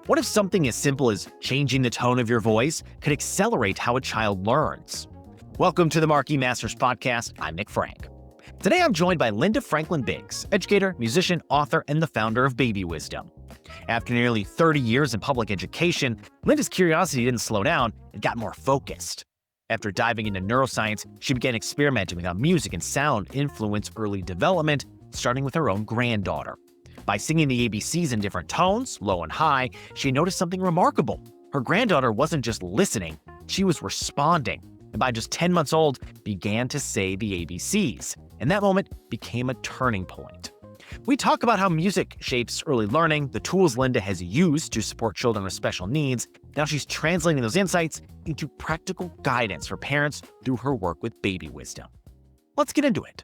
What if something as simple as changing the tone of your voice could accelerate how a child learns? Welcome to the Marquis Masters podcast. I'm Nick Franck. Today I'm joined by Linda Franklin-Biggs, educator, musician, author, and the founder of Baby Wisdom. After nearly 30 years in public education, Linda's curiosity didn't slow down, it got more focused. After diving into neuroscience, she began experimenting with how music and sound influence early development, starting with her own granddaughter. By singing the ABCs in different tones, low and high, she noticed something remarkable. Her granddaughter wasn't just listening, she was responding, and by just 10 months old, began to say the ABCs. And that moment became a turning point. We talk about how music shapes early learning, the tools Linda has used to support children with special needs. Now she's translating those insights into practical guidance for parents through her work with Baby Wisdom. Let's get into it.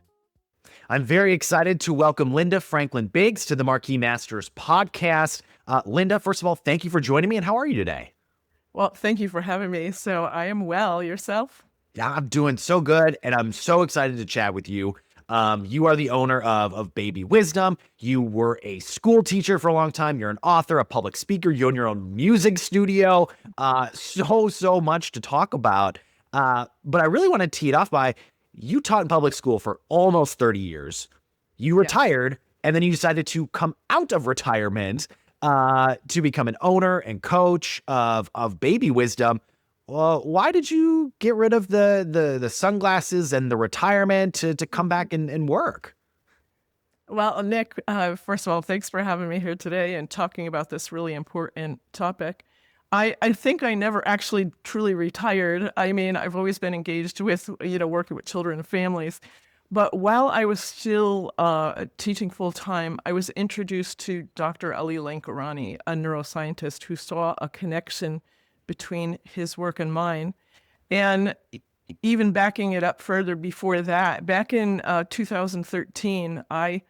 I'm very excited to welcome Linda Franklin-Biggs to the Marquis Masters podcast. Linda, first of all, thank you for joining me, and how are you today? Well, thank you for having me. So I am well. Yourself? Yeah, I'm doing so good, and I'm so excited to chat with you. You are the owner of Baby Wisdom. You were a school teacher for a long time. You're an author, a public speaker. You own your own music studio. So much to talk about. But I really want to tee it off by, you taught in public school for almost 30 years. You retired, and then you decided to come out of retirement to become an owner and coach of Baby Wisdom. Well, why did you get rid of the sunglasses and the retirement to come back and work? Well, Nick, first of all, thanks for having me here today and talking about this really important topic. I think I never actually truly retired. I mean, I've always been engaged with, working with children and families. But while I was still teaching full-time, I was introduced to Dr. Ali Lankarani, a neuroscientist who saw a connection between his work and mine. And even backing it up further before that, back in 2013, I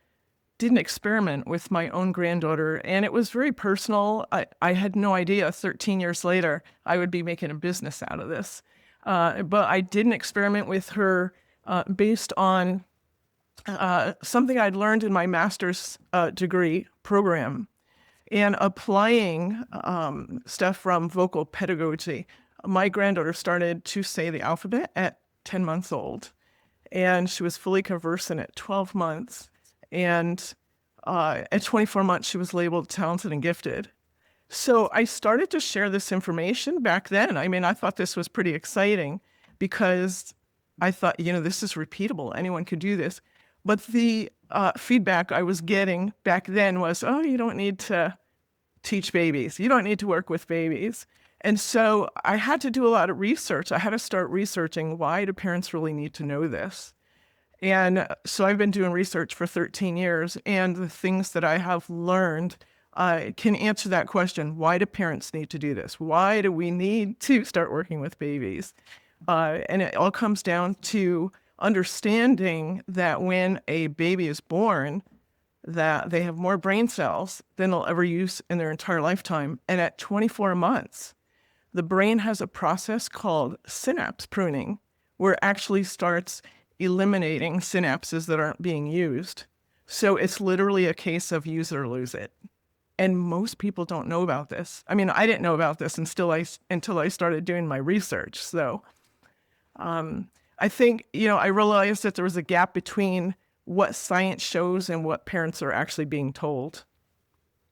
did an experiment with my own granddaughter, and it was very personal. I had no idea 13 years later I would be making a business out of this. But I did an experiment with her based on something I'd learned in my master's degree program, and applying stuff from vocal pedagogy. My granddaughter started to say the alphabet at 10 months old, and she was fully conversant at 12 months. And at 24 months, she was labeled talented and gifted. So I started to share this information back then. I mean, I thought this was pretty exciting because I thought, this is repeatable. Anyone could do this. But the feedback I was getting back then was, oh, you don't need to teach babies. You don't need to work with babies. And so I had to do a lot of research. I had to start researching, why do parents really need to know this? And so I've been doing research for 13 years, and the things that I have learned can answer that question. Why do parents need to do this? Why do we need to start working with babies? And it all comes down to understanding that when a baby is born, that they have more brain cells than they'll ever use in their entire lifetime. And at 24 months, the brain has a process called synapse pruning, where it actually starts eliminating synapses that aren't being used. So it's literally a case of use it or lose it. And most people don't know about this. I mean, I didn't know about this until I started doing my research. So I think, I realized that there was a gap between what science shows and what parents are actually being told.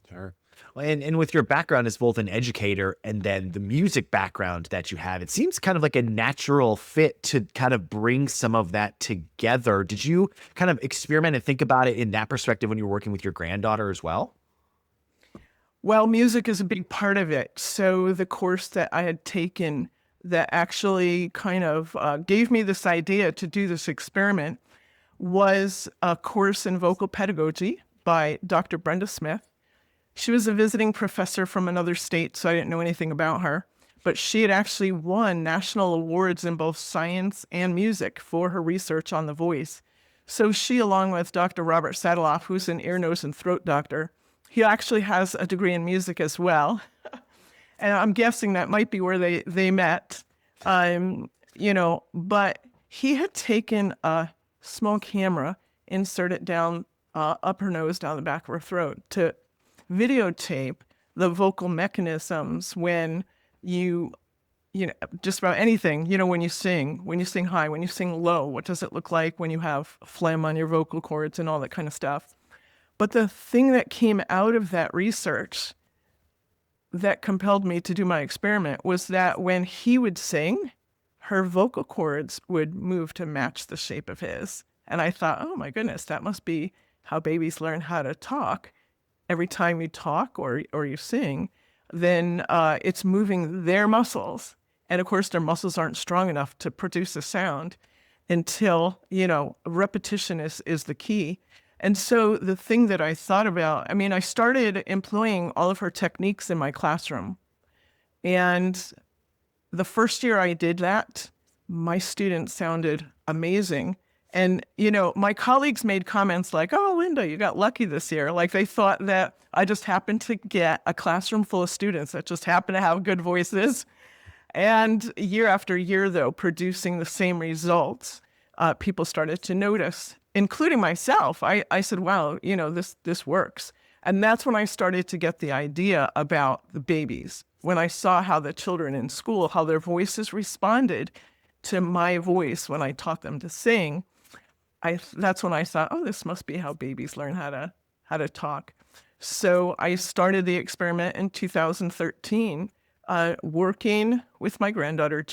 Sure. Well, and with your background as both an educator and then the music background that you have, it seems kind of like a natural fit to kind of bring some of that together. Did you kind of experiment and think about it in that perspective when you were working with your granddaughter as well? Well, music is a big part of it. So the course that I had taken that actually kind of gave me this idea to do this experiment was a course in vocal pedagogy by Dr. Brenda Smith. She was a visiting professor from another state, so I didn't know anything about her. But she had actually won national awards in both science and music for her research on the voice. So she, along with Dr. Robert Sadaloff, who's an ear, nose, and throat doctor, he actually has a degree in music as well. And I'm guessing that might be where they met. But he had taken a small camera, insert it down up her nose, down the back of her throat, to videotape the vocal mechanisms when just about anything, when you sing high, when you sing low, what does it look like when you have phlegm on your vocal cords and all that kind of stuff. But the thing that came out of that research that compelled me to do my experiment was that when he would sing, her vocal cords would move to match the shape of his. And I thought, oh my goodness, that must be how babies learn how to talk. Every time you talk or you sing, then it's moving their muscles. And of course, their muscles aren't strong enough to produce a sound until, repetition is the key. And so the thing that I thought about, I started employing all of her techniques in my classroom. And the first year I did that, my students sounded amazing. And, my colleagues made comments like, oh, Linda, you got lucky this year. Like they thought that I just happened to get a classroom full of students that just happen to have good voices. And year after year, though, producing the same results, people started to notice, including myself. I said, wow, this works. And that's when I started to get the idea about the babies. When I saw how the children in school, how their voices responded to my voice when I taught them to sing, that's when I thought, oh, this must be how babies learn how to talk. So I started the experiment in 2013, working with my granddaughter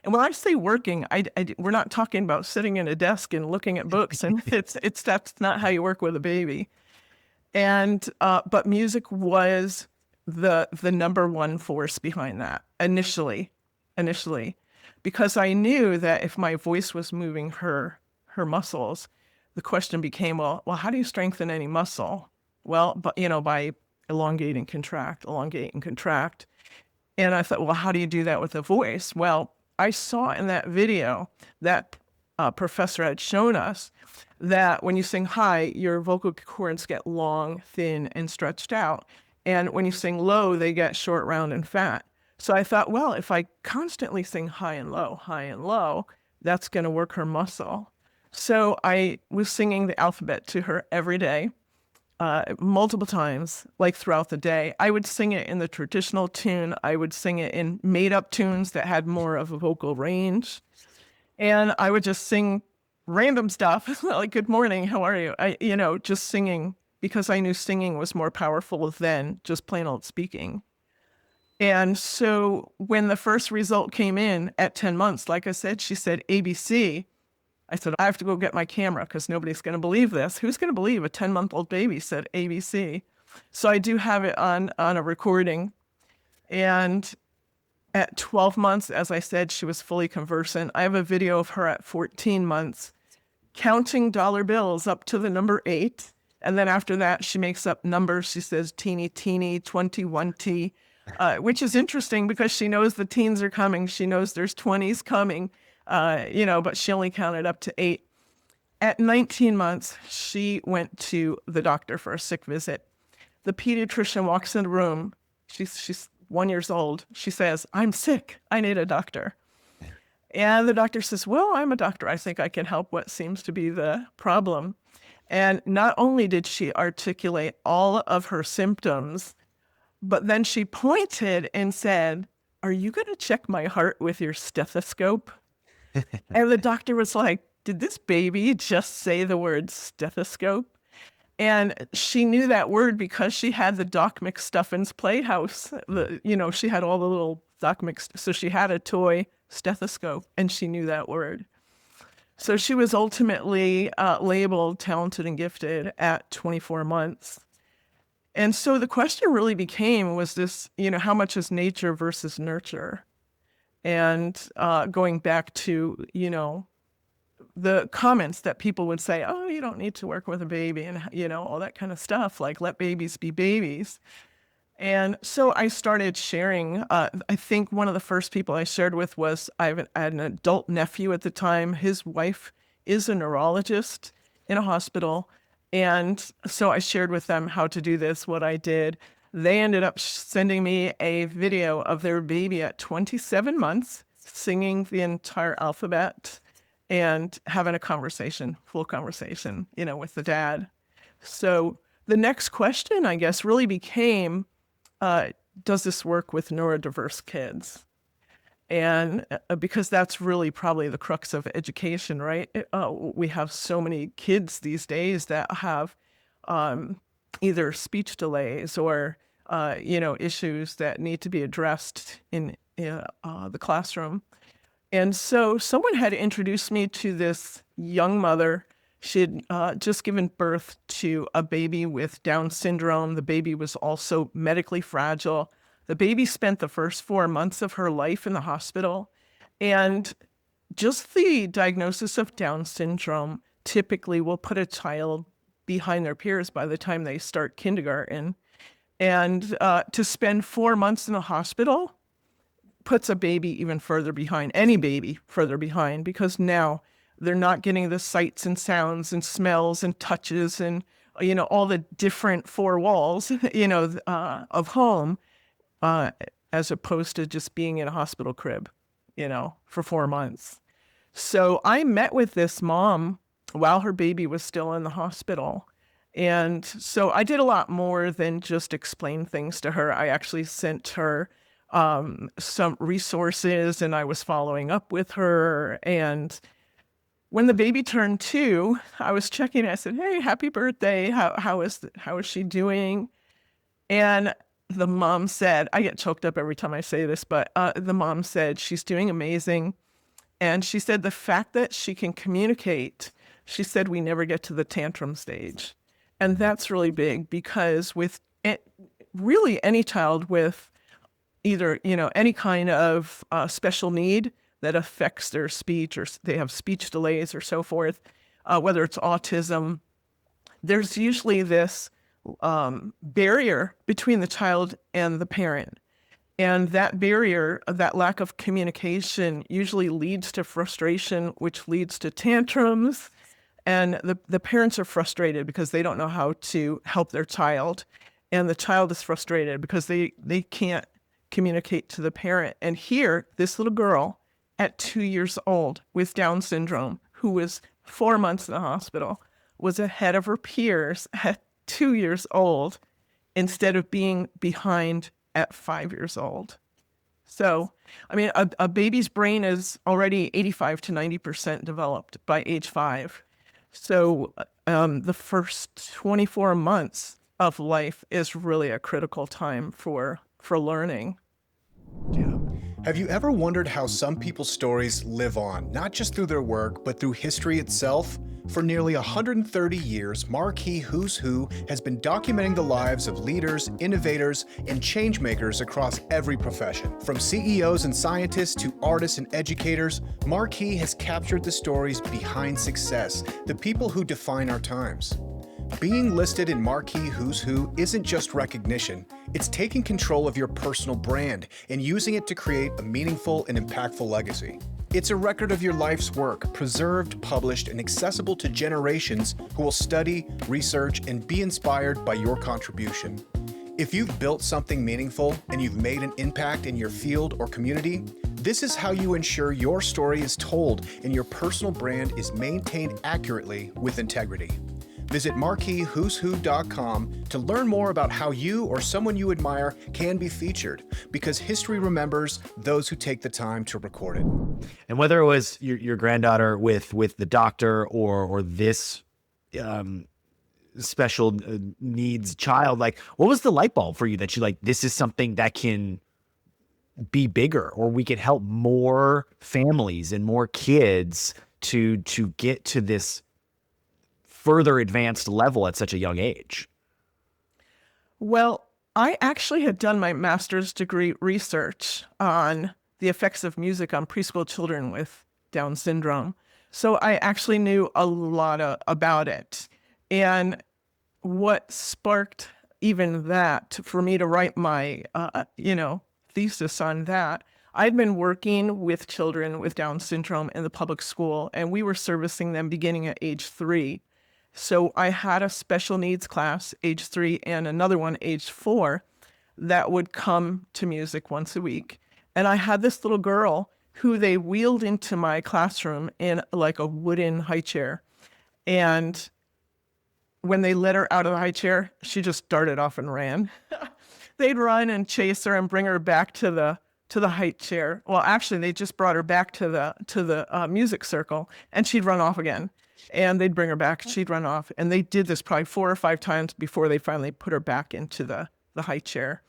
and when I say working, we're not talking about sitting in a desk and looking at books, and that's not how you work with a baby. And, but music was the number one force behind that initially, because I knew that if my voice was moving her muscles, the question became, well, how do you strengthen any muscle? Well, but, by elongate and contract. And I thought, well, how do you do that with a voice? Well, I saw in that video that professor had shown us that when you sing high, your vocal cords get long, thin, and stretched out. And when you sing low, they get short, round, and fat. So I thought, well, if I constantly sing high and low, that's going to work her muscle. So I was singing the alphabet to her every day, multiple times, like throughout the day. I would sing it in the traditional tune. I would sing it in made-up tunes that had more of a vocal range. And I would just sing random stuff, like, good morning, how are you? Just singing, because I knew singing was more powerful than just plain old speaking. And so when the first result came in at 10 months, like I said, she said ABC. I said, I have to go get my camera because nobody's going to believe this. Who's going to believe a 10-month-old baby said ABC? So I do have it on a recording. And at 12 months, as I said, she was fully conversant. I have a video of her at 14 months counting dollar bills up to the number 8. And then after that, she makes up numbers. She says teeny, 21T, which is interesting because she knows the teens are coming. She knows there's 20s coming, but she only counted up to 8. At 19 months, she went to the doctor for a sick visit. The pediatrician walks in the room. She's 1 year old. She says, I'm sick. I need a doctor. And the doctor says, well, I'm a doctor. I think I can help what seems to be the problem. And not only did she articulate all of her symptoms, but then she pointed and said, are you going to check my heart with your stethoscope? And the doctor was like, did this baby just say the word stethoscope? And she knew that word because she had the Doc McStuffins Playhouse. She had all the little Doc so she had a toy stethoscope, and she knew that word. So she was ultimately labeled talented and gifted at 24 months. And so the question really became, was this, how much is nature versus nurture? And going back to, the comments that people would say, oh, you don't need to work with a baby and, all that kind of stuff, like let babies be babies. And so I started sharing. I think one of the first people I shared with was I had an adult nephew at the time. His wife is a neurologist in a hospital. And so I shared with them how to do this, what I did. They ended up sending me a video of their baby at 27 months, singing the entire alphabet and having a conversation, full conversation, with the dad. So the next question, I guess, really became, does this work with neurodiverse kids? And because that's really probably the crux of education, right? We have so many kids these days that have either speech delays or issues that need to be addressed in the classroom. And so someone had introduced me to this young mother. She had just given birth to a baby with Down syndrome. The baby was also medically fragile. The baby spent the first 4 months of her life in the hospital. And just the diagnosis of Down syndrome typically will put a child behind their peers by the time they start kindergarten. And to spend 4 months in the hospital puts a baby even further behind, any baby further behind, because now they're not getting the sights and sounds and smells and touches and, all the different four walls, of home, as opposed to just being in a hospital crib, for 4 months. So I met with this mom while her baby was still in the hospital. And so I did a lot more than just explain things to her. I actually sent her some resources, and I was following up with her. And when the baby turned 2, I was checking. I said, "Hey, happy birthday. How is she doing?" And the mom said, I get choked up every time I say this, but the mom said she's doing amazing. And she said the fact that she can communicate, she said we never get to the tantrum stage. And that's really big, because with really any child with either, any kind of special need that affects their speech, or they have speech delays or so forth, whether it's autism, there's usually this barrier between the child and the parent. And that barrier, that lack of communication, usually leads to frustration, which leads to tantrums. And the parents are frustrated because they don't know how to help their child. And the child is frustrated because they can't communicate to the parent. And here, this little girl at 2 years old with Down syndrome, who was 4 months in the hospital, was ahead of her peers at 2 years old instead of being behind at 5 years old. So, I mean, a baby's brain is already 85 to 90% developed by age 5. So the first 24 months of life is really a critical time for learning. Yeah. Have you ever wondered how some people's stories live on, not just through their work, but through history itself? For nearly 130 years, Marquis Who's Who has been documenting the lives of leaders, innovators, and changemakers across every profession. From CEOs and scientists to artists and educators, Marquis has captured the stories behind success, the people who define our times. Being listed in Marquis Who's Who isn't just recognition, it's taking control of your personal brand and using it to create a meaningful and impactful legacy. It's a record of your life's work, preserved, published, and accessible to generations who will study, research, and be inspired by your contribution. If you've built something meaningful and you've made an impact in your field or community, this is how you ensure your story is told and your personal brand is maintained accurately with integrity. Visit marquiswho'swho.com to learn more about how you or someone you admire can be featured, because history remembers those who take the time to record it. And whether it was your granddaughter with the doctor or this special needs child, like, what was the light bulb for you that you like, this is something that can be bigger, or we could help more families and more kids to get to this further advanced level at such a young age? Well, I actually had done my master's degree research on the effects of music on preschool children with Down syndrome. So I actually knew a lot about it. And what sparked even that for me to write my, thesis on that, I'd been working with children with Down syndrome in the public school, and we were servicing them beginning at age 3. So I had a special needs class, age 3, and another one, age 4, that would come to music once a week. And I had this little girl who they wheeled into my classroom in like a wooden high chair. And when they let her out of the high chair, she just darted off and ran. they'd run and chase her and bring her back to the height chair. Well, actually, they just brought her back to the music circle, and she'd run off again. And they'd bring her back, she'd run off. And they did this probably 4 or 5 times before they finally put her back into the high chair.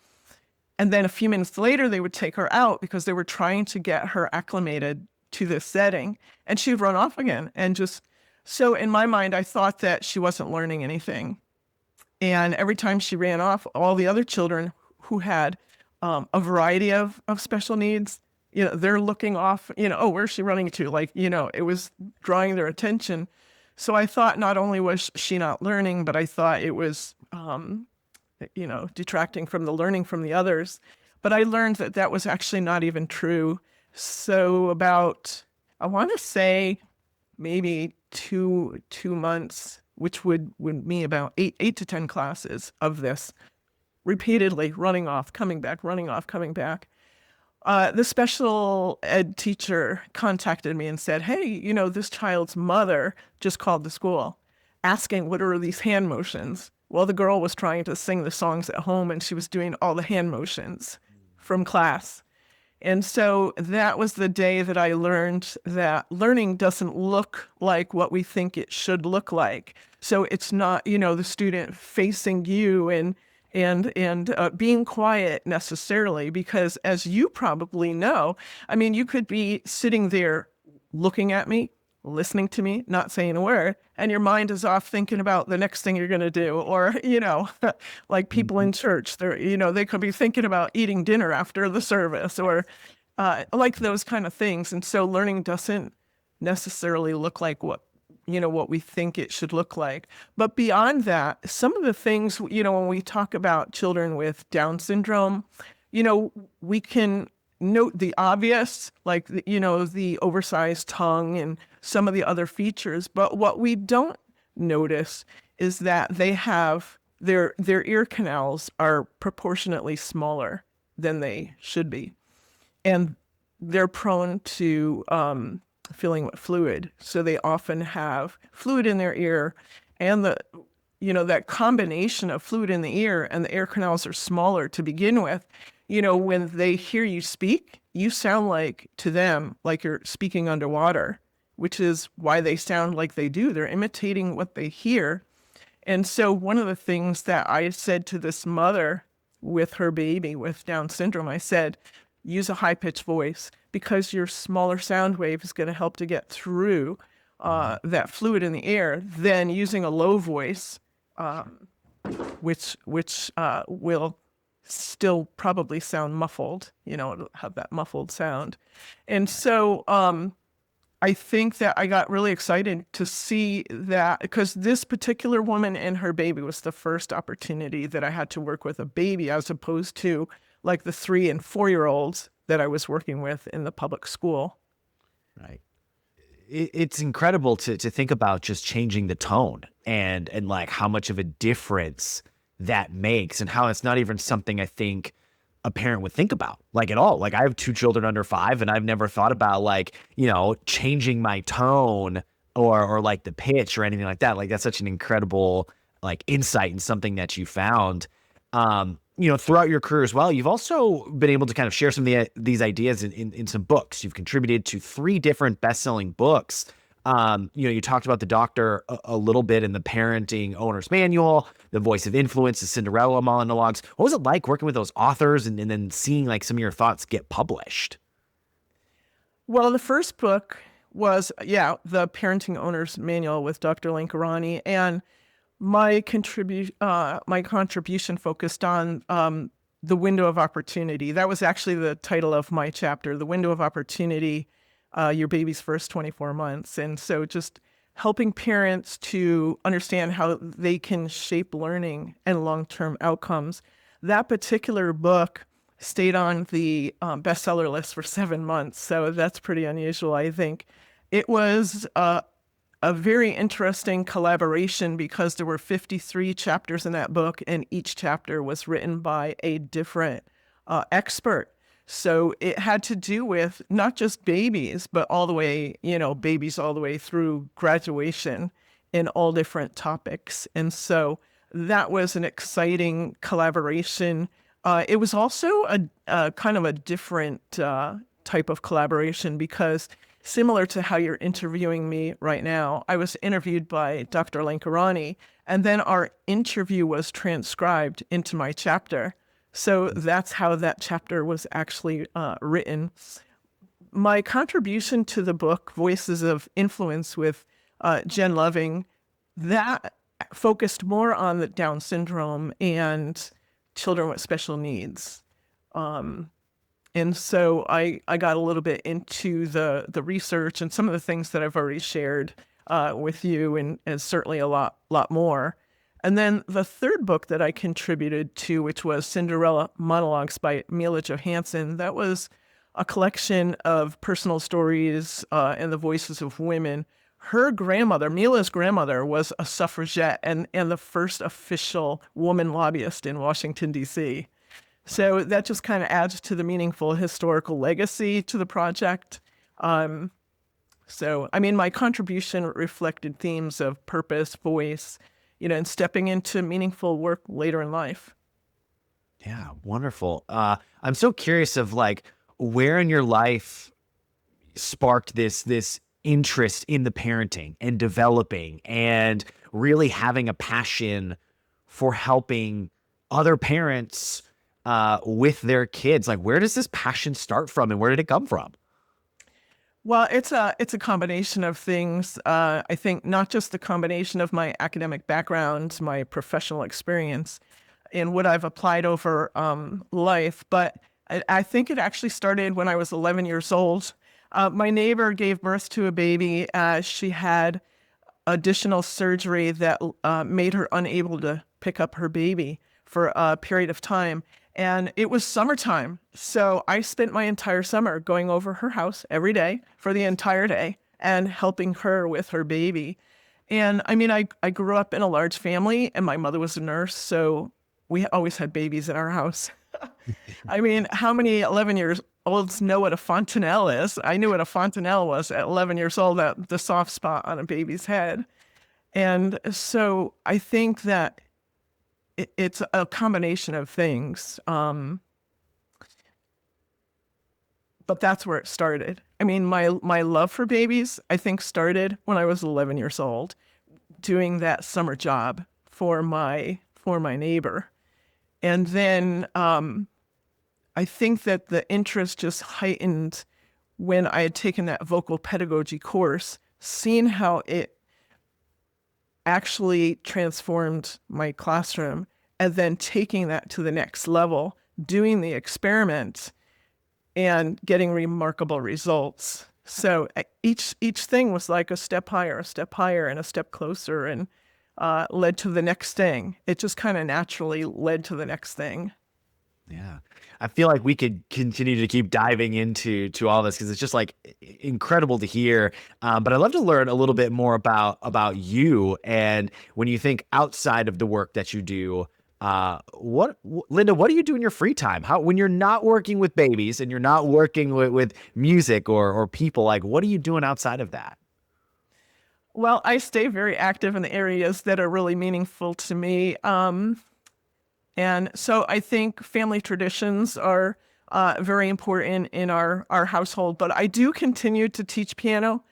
And then a few minutes later, they would take her out because they were trying to get her acclimated to this setting. And she'd run off again. And so in my mind, I thought that she wasn't learning anything. And every time she ran off, all the other children who had a variety of special needs, they're looking off, oh, where's she running to? Like, it was drawing their attention. So I thought not only was she not learning, but I thought it was, detracting from the learning from the others. But I learned that that was actually not even true. So about, I want to say maybe two months, which would mean about 8 to 10 classes of this, repeatedly running off, coming back, running off, coming back. The special ed teacher contacted me and said, hey, this child's mother just called the school asking what are these hand motions. Well, the girl was trying to sing the songs at home and she was doing all the hand motions from class. And so that was the day that I learned that learning doesn't look like what we think it should look like. So it's not, the student facing you and being quiet necessarily, because as you probably know, you could be sitting there looking at me, listening to me, not saying a word, and your mind is off thinking about the next thing you're going to do. Or, like people in church, they could be thinking about eating dinner after the service or like those kind of things. And so learning doesn't necessarily look like what we think it should look like. But beyond that, some of the things, when we talk about children with Down syndrome, we can note the obvious, like, the oversized tongue and some of the other features. But what we don't notice is that they have their ear canals are proportionately smaller than they should be. And they're prone to filling with fluid. So they often have fluid in their ear, and that combination of fluid in the ear and the ear canals are smaller to begin with. When they hear you speak, you sound like, to them, like you're speaking underwater, which is why they sound like they do. They're imitating what they hear. And so one of the things that I said to this mother with her baby with Down syndrome, I said, use a high-pitched voice, because your smaller sound wave is going to help to get through that fluid in the air than using a low voice, which will still probably sound muffled, it'll have that muffled sound. And so I think that I got really excited to see that, because this particular woman and her baby was the first opportunity that I had to work with a baby, as opposed to like the 3 and 4-year-olds that I was working with in the public school. Right. It's incredible to think about just changing the tone and like how much of a difference that makes, and how it's not even something I think a parent would think about, like, at all. Like, I have 2 children under 5, and I've never thought about, like, changing my tone or like the pitch or anything like that. Like, that's such an incredible, like, insight and something that you found. Throughout your career as well, you've also been able to kind of share some of these ideas in some books. You've contributed to 3 different best-selling books. You talked about The Doctor a little bit in the Parenting Owner's Manual, The Voice of Influence, the Cinderella monologues. What was it like working with those authors and then seeing like some of your thoughts get published? Well, the first book was, the Parenting Owner's Manual with Dr. Lankarani, and my contribution focused on the window of opportunity. That was actually the title of my chapter, The Window of Opportunity, Your Baby's First 24 Months. And so just helping parents to understand how they can shape learning and long-term outcomes. That particular book stayed on the bestseller list for 7 months. So that's pretty unusual, I think. It was a very interesting collaboration because there were 53 chapters in that book, and each chapter was written by a different expert. So it had to do with not just babies, but all the way, babies all the way through graduation in all different topics. And so that was an exciting collaboration. It was also a kind of a different type of collaboration because similar to how you're interviewing me right now, I was interviewed by Dr. Lankarani, and then our interview was transcribed into my chapter. So that's how that chapter was actually written. My contribution to the book, Voices of Influence with Jen Loving, that focused more on the Down syndrome and children with special needs. And so I got a little bit into the research and some of the things that I've already shared with you, and certainly a lot more. And then the third book that I contributed to, which was Cinderella Monologues by Mila Johansson, that was a collection of personal stories and the voices of women. Her grandmother, Mila's grandmother, was a suffragette and the first official woman lobbyist in Washington, D.C. So that just kind of adds to the meaningful historical legacy to the project. So, I mean, my contribution reflected themes of purpose, voice, and stepping into meaningful work later in life. Yeah, wonderful. I'm so curious of like where in your life sparked this interest in the parenting and developing and really having a passion for helping other parents with their kids. Like, where does this passion start from, and where did it come from? Well, it's a combination of things. I think not just the combination of my academic background, my professional experience, and what I've applied over life, but I think it actually started when I was 11 years old. My neighbor gave birth to a baby. She had additional surgery that made her unable to pick up her baby for a period of time. And it was summertime. So I spent my entire summer going over her house every day for the entire day and helping her with her baby. And I mean, I grew up in a large family and my mother was a nurse. So we always had babies in our house. I mean, how many 11-year-olds know what a fontanelle is? I knew what a fontanelle was at 11 years old, the soft spot on a baby's head. And so I think that it's a combination of things. But that's where it started. I mean, my love for babies, I think, started when I was 11 years old, doing that summer job for my neighbor. And then I think that the interest just heightened when I had taken that vocal pedagogy course, seeing how it actually transformed my classroom, and then taking that to the next level, doing the experiment and getting remarkable results. So each thing was like a step higher, and a step closer, and led to the next thing. It just kind of naturally led to the next thing. Yeah. I feel like we could continue to keep diving into all this because it's just like incredible to hear. But I'd love to learn a little bit more about you. And when you think outside of the work that you do, Linda, what do you do in your free time? When you're not working with babies and you're not working with music or people, like what are you doing outside of that? Well, I stay very active in the areas that are really meaningful to me. And so I think family traditions are very important in our household, but I do continue to teach piano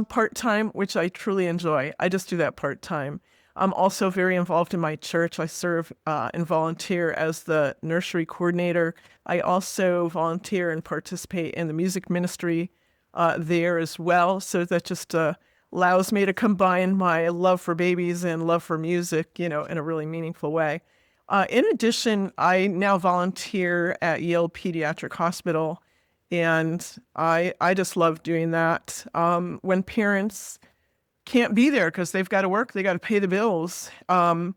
part-time, which I truly enjoy. I just do that part-time. I'm also very involved in my church. I serve and volunteer as the nursery coordinator. I also volunteer and participate in the music ministry there as well. So that just allows me to combine my love for babies and love for music, in a really meaningful way. In addition, I now volunteer at Yale Pediatric Hospital, and I just love doing that. When parents can't be there because they've got to work, they got to pay the bills, and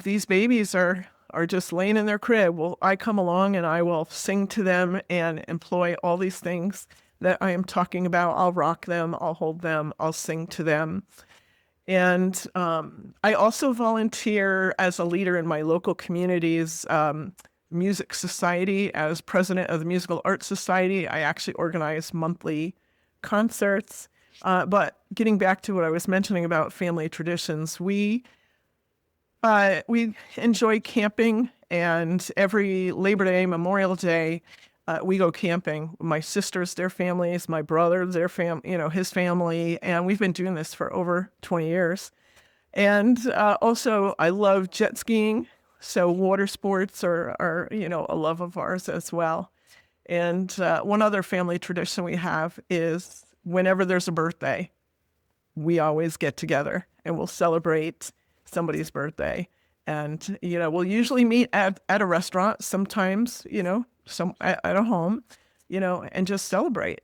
these babies are just laying in their crib, well, I come along and I will sing to them and employ all these things that I am talking about. I'll rock them, I'll hold them, I'll sing to them. And I also volunteer as a leader in my local community's music society. As president of the Musical Arts Society, I actually organize monthly concerts. But getting back to what I was mentioning about family traditions, we enjoy camping And every Labor Day, Memorial Day, we go camping. My sisters, their families, my brother, his family, and we've been doing this for over 20 years. And also, I love jet skiing, so water sports are a love of ours as well. And one other family tradition we have is whenever there's a birthday, we always get together and we'll celebrate somebody's birthday. And we'll usually meet at a restaurant, sometimes at a home, and just celebrate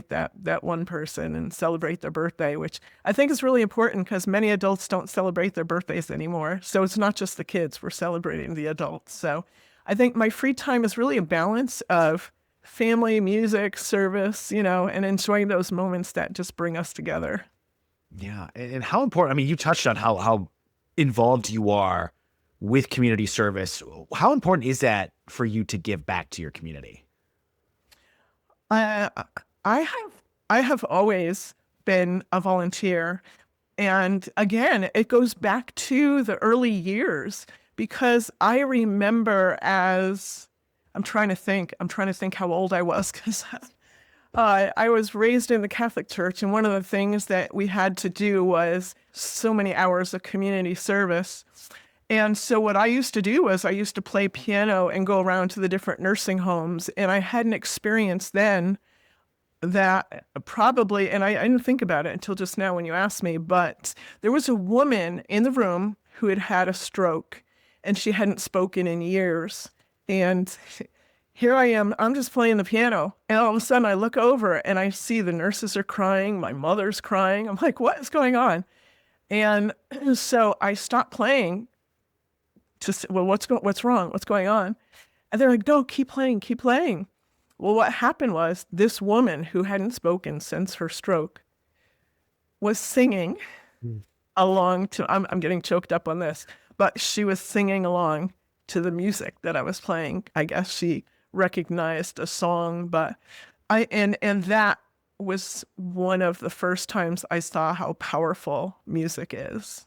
that one person and celebrate their birthday, which I think is really important because many adults don't celebrate their birthdays anymore. So it's not just the kids, we're celebrating the adults. So I think my free time is really a balance of family, music, service, and enjoying those moments that just bring us together. Yeah. And how important, I mean, you touched on how involved you are with community service. How important is that for you to give back to your community? I have always been a volunteer. And again, it goes back to the early years because I remember I'm trying to think how old I was because I was raised in the Catholic Church. And one of the things that we had to do was so many hours of community service. And so what I used to do was I used to play piano and go around to the different nursing homes. And I had an experience then that probably, and I didn't think about it until just now when you asked me, but there was a woman in the room who had had a stroke and she hadn't spoken in years. And here I am, I'm just playing the piano. And all of a sudden I look over and I see the nurses are crying. My mother's crying. I'm like, what is going on? And so I stopped playing. Well, what's wrong? What's going on? And they're like, no, keep playing. Well, what happened was this woman who hadn't spoken since her stroke was singing along to, I'm getting choked up on this, but she was singing along to the music that I was playing. I guess she recognized a song, but and that was one of the first times I saw how powerful music is.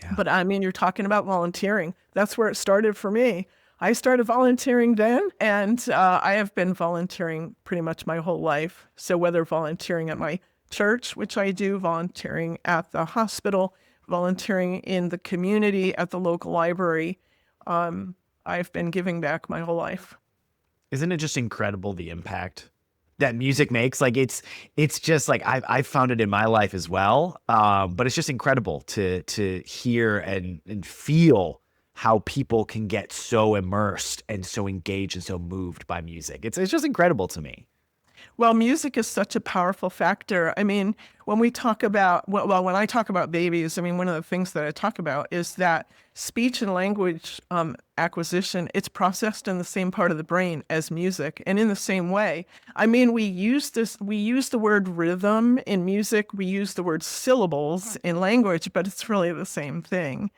Yeah. But I mean, you're talking about volunteering. That's where it started for me. I started volunteering then, and I have been volunteering pretty much my whole life. So whether volunteering at my church, which I do, volunteering at the hospital, volunteering in the community at the local library, I've been giving back my whole life. Isn't it just incredible the impact that music makes? Like it's just like I've found it in my life as well. But it's just incredible to hear and feel how people can get so immersed and so engaged and so moved by music. It's just incredible to me. Well, music is such a powerful factor. I mean, when we talk about, when I talk about babies, I mean, one of the things that I talk about is that speech and language acquisition, it's processed in the same part of the brain as music. And in the same way, I mean, we use the word rhythm in music, we use the word syllables in language, but it's really the same thing.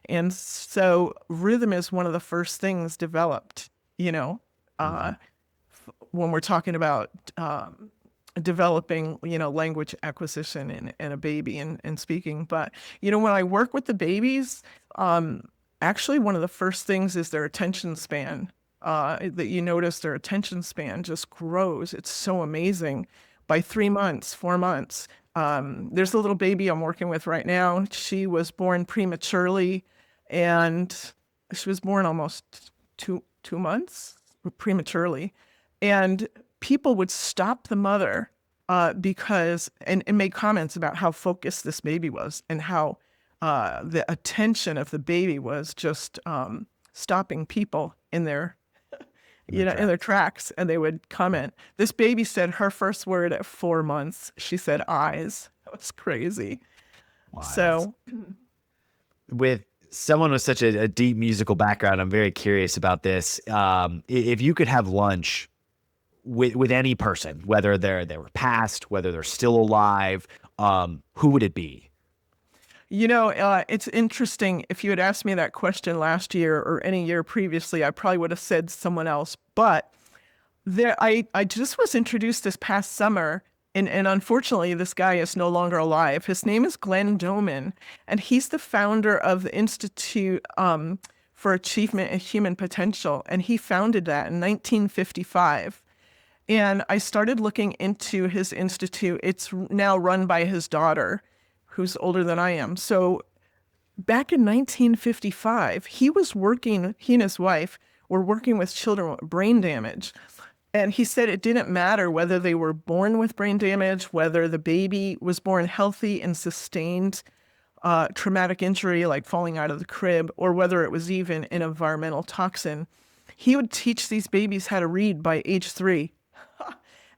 And so rhythm is one of the first things developed, when we're talking about developing, language acquisition in a baby and speaking. But, when I work with the babies, actually one of the first things is their attention span, that you notice their attention span just grows. It's so amazing. By 3 months, 4 months, there's a little baby I'm working with right now. She was born prematurely, and she was born almost two months prematurely. And people would stop the mother because and make comments about how focused this baby was and how the attention of the baby was just stopping people in their in their tracks. And they would comment. This baby said her first word at 4 months. She said eyes. That was crazy. Wow. So with someone with such a deep musical background, I'm very curious about this. If you could have lunch with any person, whether they were past, whether they're still alive, who would it be? It's interesting. If you had asked me that question last year or any year previously, I probably would have said someone else. But I just was introduced this past summer, and unfortunately, this guy is no longer alive. His name is Glenn Doman, and he's the founder of the Institute for Achievement and Human Potential. And he founded that in 1955. And I started looking into his institute. It's now run by his daughter, who's older than I am. So back in 1955, he and his wife were working with children with brain damage. And he said it didn't matter whether they were born with brain damage, whether the baby was born healthy and sustained traumatic injury like falling out of the crib, or whether it was even an environmental toxin. He would teach these babies how to read by age 3.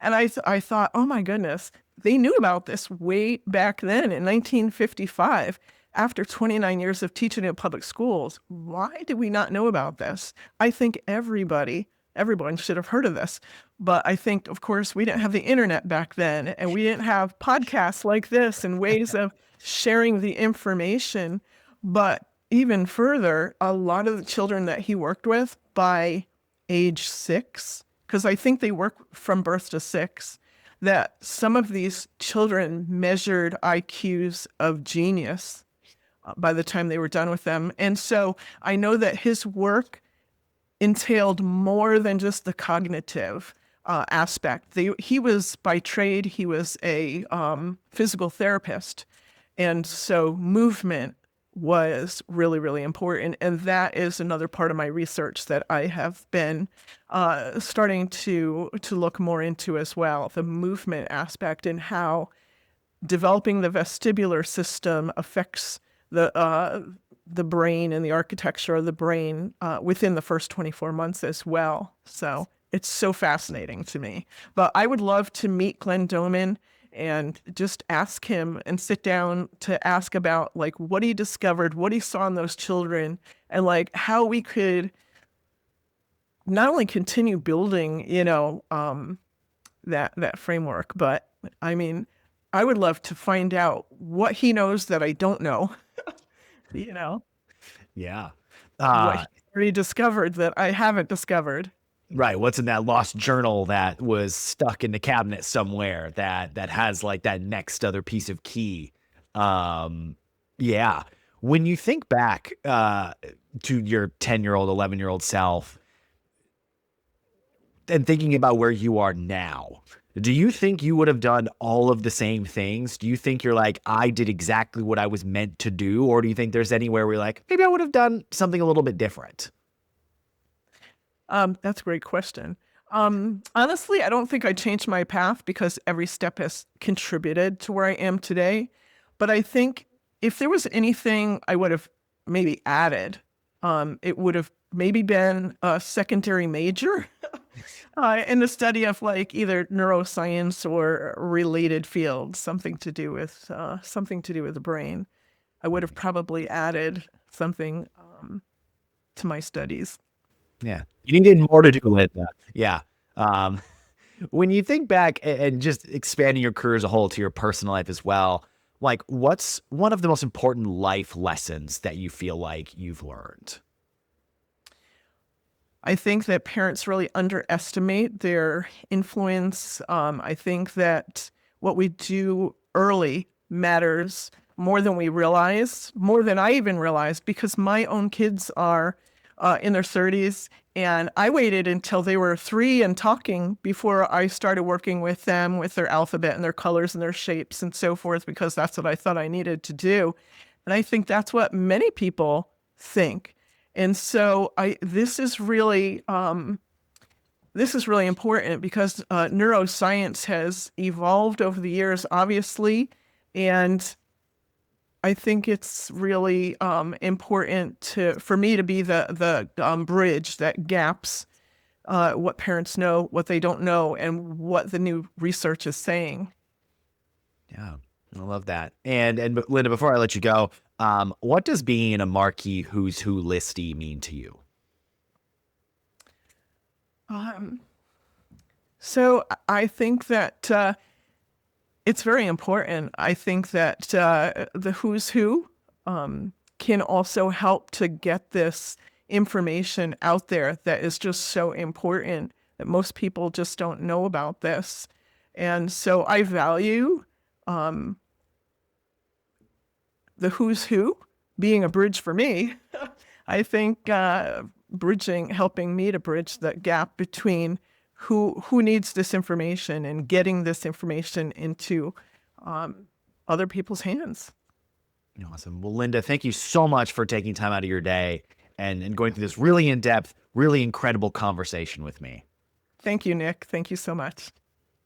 And I thought, oh my goodness, they knew about this way back then in 1955. After 29 years of teaching in public schools, why did we not know about this? I think everyone should have heard of this. But I think, of course, we didn't have the internet back then, and we didn't have podcasts like this and ways of sharing the information. But even further, a lot of the children that he worked with by age 6, because I think they work from birth to 6, that some of these children measured IQs of genius by the time they were done with them. And so I know that his work entailed more than just the cognitive aspect. He was, by trade, he was a physical therapist. And so movement was really, really important. And that is another part of my research that I have been starting to look more into as well, the movement aspect and how developing the vestibular system affects the brain and the architecture of the brain within the first 24 months as well. So it's so fascinating to me. But I would love to meet Glenn Doman and just ask him and sit down to ask about like what he discovered, what he saw in those children, and like how we could not only continue building, that framework, but I mean, I would love to find out what he knows that I don't know, Yeah. what he already discovered that I haven't discovered. Right. What's in that lost journal that was stuck in the cabinet somewhere that has like that next other piece of key? Yeah. When you think back to your 10-year-old, 11-year-old self and thinking about where you are now, do you think you would have done all of the same things? Do you think you're like, I did exactly what I was meant to do? Or do you think there's anywhere where you're like, maybe I would have done something a little bit different? That's a great question. Honestly, I don't think I changed my path because every step has contributed to where I am today. But I think if there was anything I would have maybe added, it would have maybe been a secondary major in the study of like either neuroscience or related fields, something to do with the brain. I would have probably added something to my studies. Yeah. You needed more to do, Linda. Yeah. When you think back and just expanding your career as a whole to your personal life as well, like what's one of the most important life lessons that you feel like you've learned? I think that parents really underestimate their influence. I think that what we do early matters more than we realize, more than I even realized, because my own kids are in their 30s, and I waited until they were 3 and talking before I started working with them with their alphabet and their colors and their shapes and so forth, because that's what I thought I needed to do. And I think that's what many people think. And so this is really important because neuroscience has evolved over the years, obviously, and I think it's really important for me to be the bridge that gaps what parents know, what they don't know, and what the new research is saying. Yeah, I love that. And Linda, before I let you go, what does being a Marquis Who's Who listee mean to you? So I think that it's very important. I think that the who's who can also help to get this information out there that is just so important that most people just don't know about this. And so I value the who's who being a bridge for me. I think helping me to bridge that gap between who needs this information and getting this information into other people's hands. Awesome. Well, Linda, thank you so much for taking time out of your day and going through this really in-depth, really incredible conversation with me. Thank you, Nick. Thank you so much.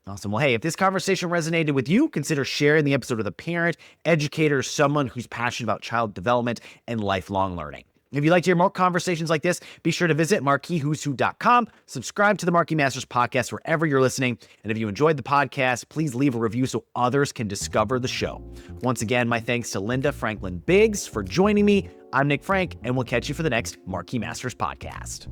Awesome. Well, hey, if this conversation resonated with you, consider sharing the episode with a parent, educator, someone who's passionate about child development and lifelong learning. If you'd like to hear more conversations like this, be sure to visit marquiswhoswho.com, subscribe to the Marquis Masters podcast wherever you're listening, and if you enjoyed the podcast, please leave a review so others can discover the show. Once again, my thanks to Linda Franklin Biggs for joining me. I'm Nick Franck, and we'll catch you for the next Marquis Masters podcast.